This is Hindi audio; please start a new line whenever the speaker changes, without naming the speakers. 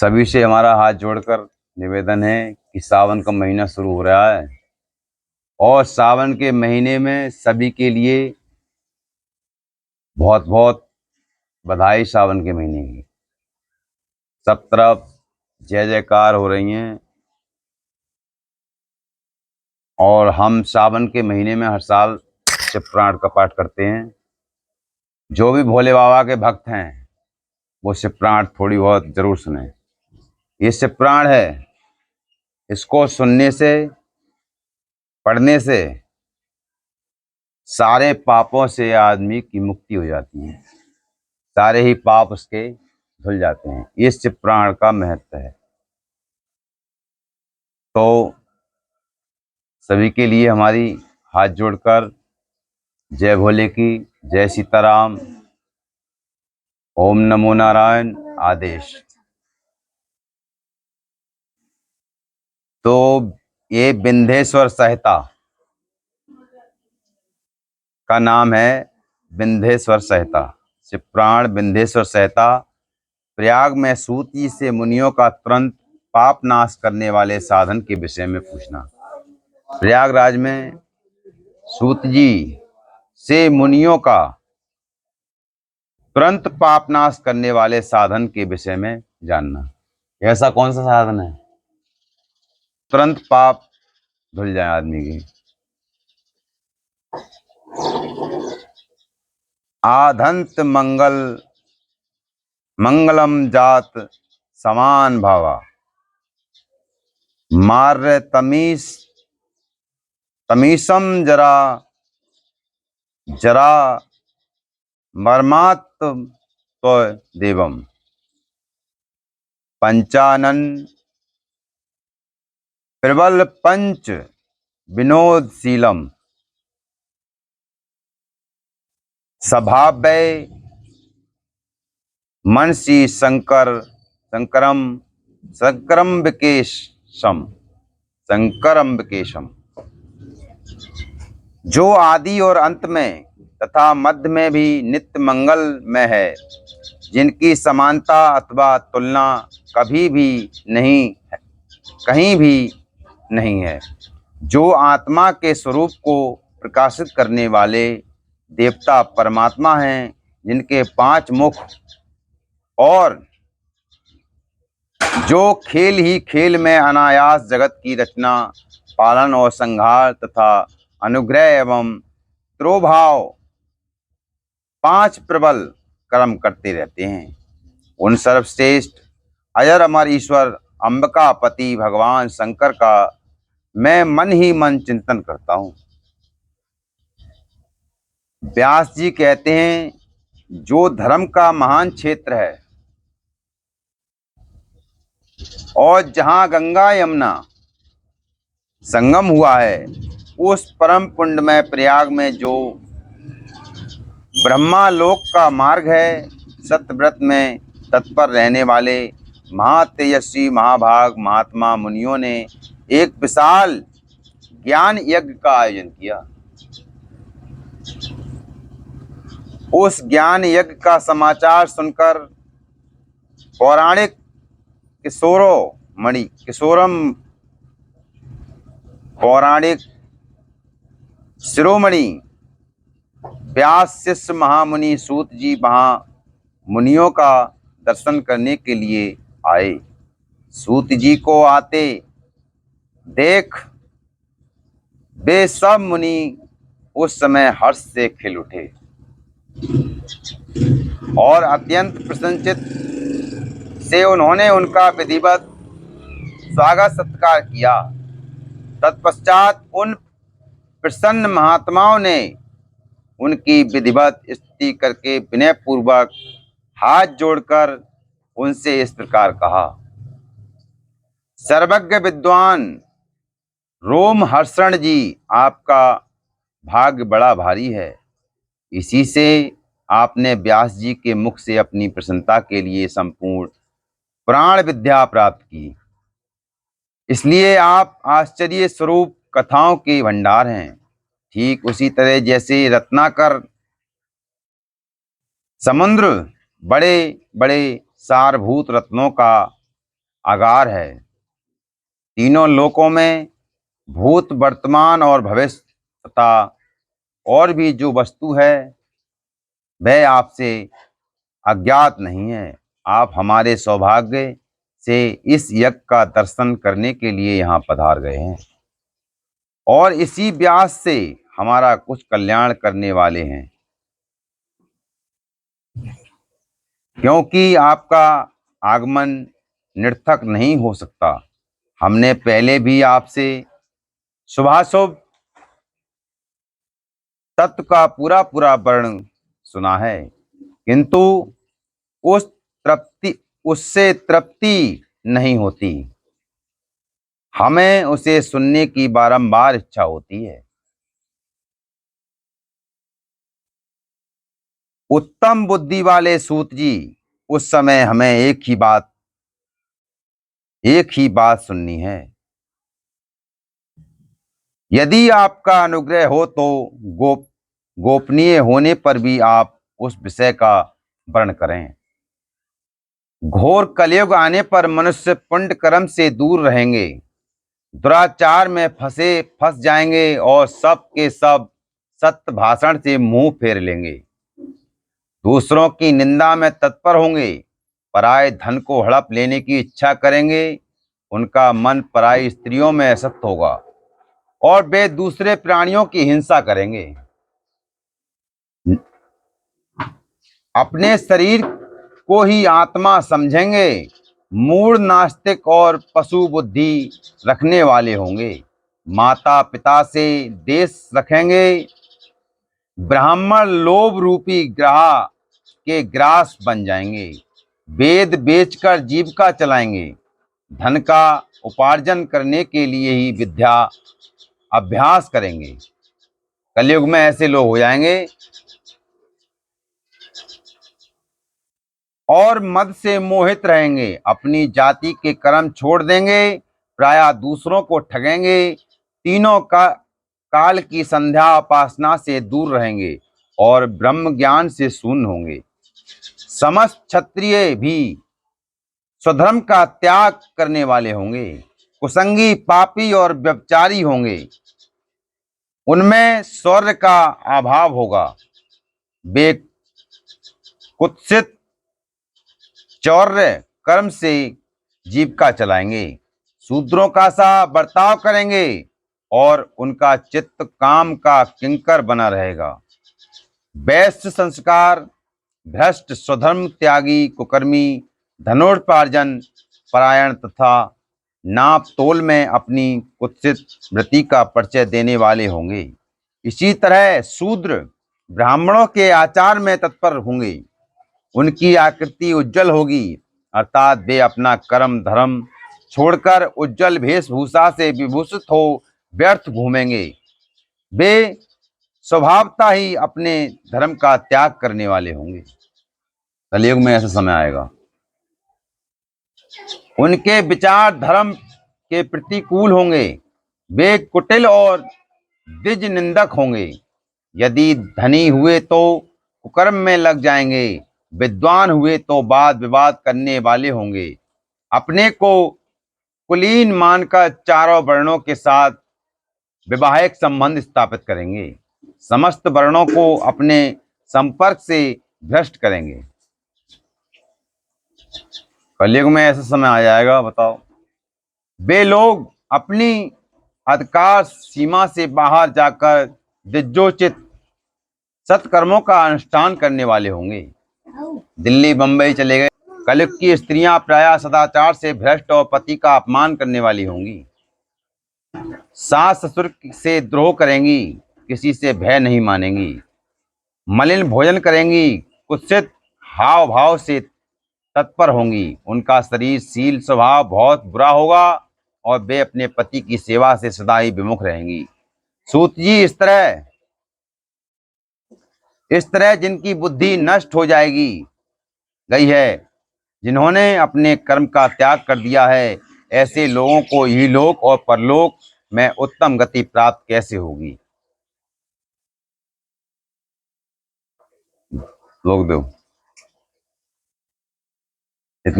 सभी से हमारा हाथ जोड़कर निवेदन है कि सावन का महीना शुरू हो रहा है और सावन के महीने में सभी के लिए बहुत बहुत बधाई। सावन के महीने की सब तरफ जय जयकार हो रही हैं और हम सावन के महीने में हर साल शिव पुराण का पाठ करते हैं। जो भी भोले बाबा के भक्त हैं वो शिव पुराण थोड़ी बहुत जरूर सुने। ये शिव पुराण है, इसको सुनने से, पढ़ने से सारे पापों से आदमी की मुक्ति हो जाती है, सारे ही पाप उसके धुल जाते हैं। ये शिव पुराण का महत्व है। तो सभी के लिए हमारी हाथ जोड़कर जय भोले की, जय सीताराम, ओम नमो नारायण आदेश। तो ये विंध्येश्वर संहिता का नाम है, विंध्येश्वर संहिता। शिव पुराण विंध्येश्वर संहिता। प्रयाग में सूत जी से मुनियों का तुरंत पाप नाश करने वाले साधन के विषय में पूछना। प्रयागराज में सूत जी से मुनियों का तुरंत पाप नाश करने वाले साधन के विषय में जानना। ऐसा कौन सा साधन है तुरंत पाप धुल जाए आदमी की? आधंत मंगलम जात समान भावा मार्य तमीसम जरा जरा मर्मात्म तो देवम पंचानन प्रबल पंच विनोदशीलम स्वभावै मनसी शंकरम विकेशम। जो आदि और अंत में तथा मध्य में भी नित्य मंगल में है, जिनकी समानता अथवा तुलना कभी भी नहीं, कहीं भी नहीं है, जो आत्मा के स्वरूप को प्रकाशित करने वाले देवता परमात्मा हैं, जिनके 5 मुख और जो खेल ही खेल में अनायास जगत की रचना, पालन और संहार तथा अनुग्रह एवं त्रोभाव 5 प्रबल कर्म करते रहते हैं, उन सर्वश्रेष्ठ अजर अमर ईश्वर अंबिकापति भगवान शंकर का मैं मन ही मन चिंतन करता हूँ। व्यास जी कहते हैं, जो धर्म का महान क्षेत्र है और जहाँ गंगा यमुना संगम हुआ है, उस परम पुण्यमय प्रयाग में जो ब्रह्मा लोक का मार्ग है, सत्यव्रत में तत्पर रहने वाले महातेजस्वी महाभाग महात्मा मुनियों ने एक विशाल ज्ञान यज्ञ का आयोजन किया। उस ज्ञान यज्ञ का समाचार सुनकर पौराणिक शिरोमणि व्यास शिष्य महामुनि सूत जी वहां मुनियों का दर्शन करने के लिए आए। सूत जी को आते देख वे सब मुनि उस समय हर्ष से खिल उठे और अत्यंत प्रसन्नचित से उन्होंने उनका विधिवत स्वागत सत्कार किया। तत्पश्चात उन प्रसन्न महात्माओं ने उनकी विधिवत स्तुति करके विनय पूर्वक हाथ जोड़कर उनसे इस प्रकार कहा। सर्वज्ञ विद्वान रोमहर्षण जी, आपका भाग्य बड़ा भारी है। इसी से आपने व्यास जी के मुख से अपनी प्रसन्नता के लिए संपूर्ण प्राण विद्या प्राप्त की, इसलिए आप आश्चर्य स्वरूप कथाओं के भंडार हैं। ठीक उसी तरह जैसे रत्नाकर समुद्र बड़े बड़े सारभूत रत्नों का आगार है। तीनों लोकों में भूत, वर्तमान और भविष्य तथा और भी जो वस्तु है वह आपसे अज्ञात नहीं है। आप हमारे सौभाग्य से इस यज्ञ का दर्शन करने के लिए यहाँ पधार गए हैं और इसी व्यास से हमारा कुछ कल्याण करने वाले हैं, क्योंकि आपका आगमन निरर्थक नहीं हो सकता। हमने पहले भी आपसे शुभाशुभ तत्व का पूरा पूरा वर्णन सुना है, किंतु उससे तृप्ति नहीं होती। हमें उसे सुनने की बारंबार इच्छा होती है। उत्तम बुद्धि वाले सूत जी, उस समय हमें एक ही बात सुननी है। यदि आपका अनुग्रह हो तो गोपनीय होने पर भी आप उस विषय का वर्णन करें। घोर कलयुग आने पर मनुष्य पुण्य कर्म से दूर रहेंगे, दुराचार में फंस जाएंगे और सब के सब सत्य भाषण से मुंह फेर लेंगे। दूसरों की निंदा में तत्पर होंगे, पराये धन को हड़प लेने की इच्छा करेंगे। उनका मन पराई स्त्रियों में असक्त होगा और वे दूसरे प्राणियों की हिंसा करेंगे। अपने शरीर को ही आत्मा समझेंगे। मूढ़, नास्तिक और पशु बुद्धि रखने वाले होंगे। माता पिता से देश रखेंगे। ब्राह्मण लोभ रूपी ग्रह के ग्रास बन जाएंगे। वेद बेचकर जीविका चलाएंगे। धन का उपार्जन करने के लिए ही विद्या अभ्यास करेंगे। कलयुग में ऐसे लोग हो जाएंगे और मद से मोहित रहेंगे। अपनी जाति के कर्म छोड़ देंगे, प्रायः दूसरों को ठगेंगे। तीनों काल की संध्या उपासना से दूर रहेंगे और ब्रह्म ज्ञान से शून्य होंगे। समस्त क्षत्रिय भी स्वधर्म का त्याग करने वाले होंगे। कुसंगी, पापी और व्यभिचारी होंगे। उनमें शौर्य का अभाव होगा। वे कुत्सित चौर्य कर्म से जीविका चलाएंगे। शूद्रों का सा बर्ताव करेंगे और उनका चित्त काम का किंकर बना रहेगा। वैश्य संस्कार, भ्रष्ट, स्वधर्म त्यागी, कुकर्मी, धनोपार्जन परायण तथा नाप तोल में अपनी कुत्सित वृत्ति का परिचय देने वाले होंगे। इसी तरह शूद्र ब्राह्मणों के आचार में तत्पर होंगे। उनकी आकृति उज्जवल होगी, अर्थात वे अपना कर्म धर्म छोड़कर उज्जवल वेशभूषा से विभूषित हो व्यर्थ घूमेंगे। वे स्वभावतः ही अपने धर्म का त्याग करने वाले होंगे। कलयुग में ऐसा समय आएगा। उनके विचार धर्म के प्रतिकूल होंगे। वे कुटिल और द्विज निंदक होंगे। यदि धनी हुए तो कुकर्म में लग जाएंगे। विद्वान हुए तो वाद विवाद करने वाले होंगे। अपने को कुलीन मानकर चारों वर्णों के साथ वैवाहिक संबंध स्थापित करेंगे। समस्त वर्णों को अपने संपर्क से भ्रष्ट करेंगे। कलयुग में ऐसा समय आ जाएगा, बताओ। वे लोग अपनी अधिकार सीमा से बाहर जाकर दिज्जोचित सत्कर्मों का अनुष्ठान करने वाले होंगे। दिल्ली बंबई चले गए। कलयुग की स्त्रियां प्रायः सदाचार से भ्रष्ट और पति का अपमान करने वाली होंगी। सास ससुर से द्रोह करेंगी, किसी से भय नहीं मानेंगी। मलिन भोजन करेंगी, कुत्सित हाव भाव से तत्पर होंगी। उनका शरीर शील स्वभाव बहुत बुरा होगा और वे अपने पति की सेवा से सदा ही विमुख रहेंगी। सूत जी, इस तरह जिनकी बुद्धि नष्ट हो गई है, जिन्होंने अपने कर्म का त्याग कर दिया है, ऐसे लोगों को इहलोक और परलोक में उत्तम गति प्राप्त कैसे होगी? लोग दो